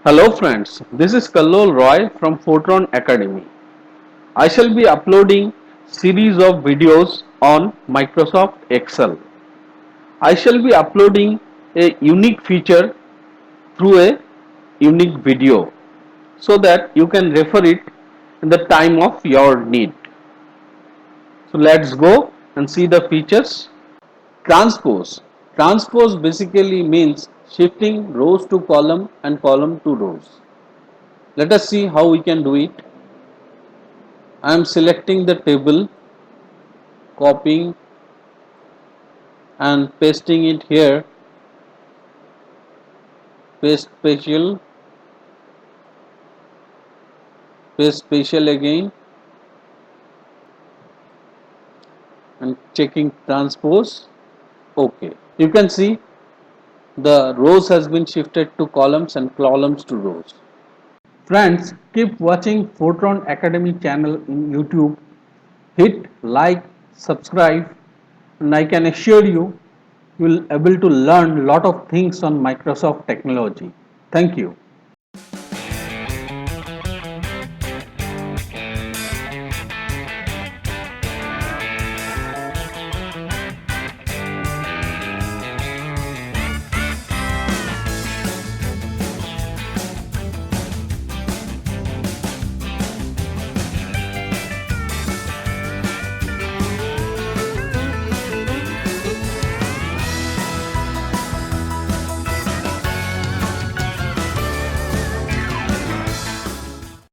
Hello friends, this is Kallol Roy from Foetron Academy. I shall be uploading series of videos on Microsoft Excel. I shall be uploading a unique feature through a unique video so that you can refer it in the time of your need. So let's go and see the features. Transpose. Transpose basically means shifting rows to column and column to rows. Let us see how we can do it. I am selecting the table, copying and pasting it here, paste special, paste special again and checking transpose. OK. You can see the rows has been shifted to columns and columns to rows. Friends, keep watching Foetron Academy channel in YouTube. Hit like, subscribe, and I can assure you will able to learn lot of things on Microsoft technology. Thank you.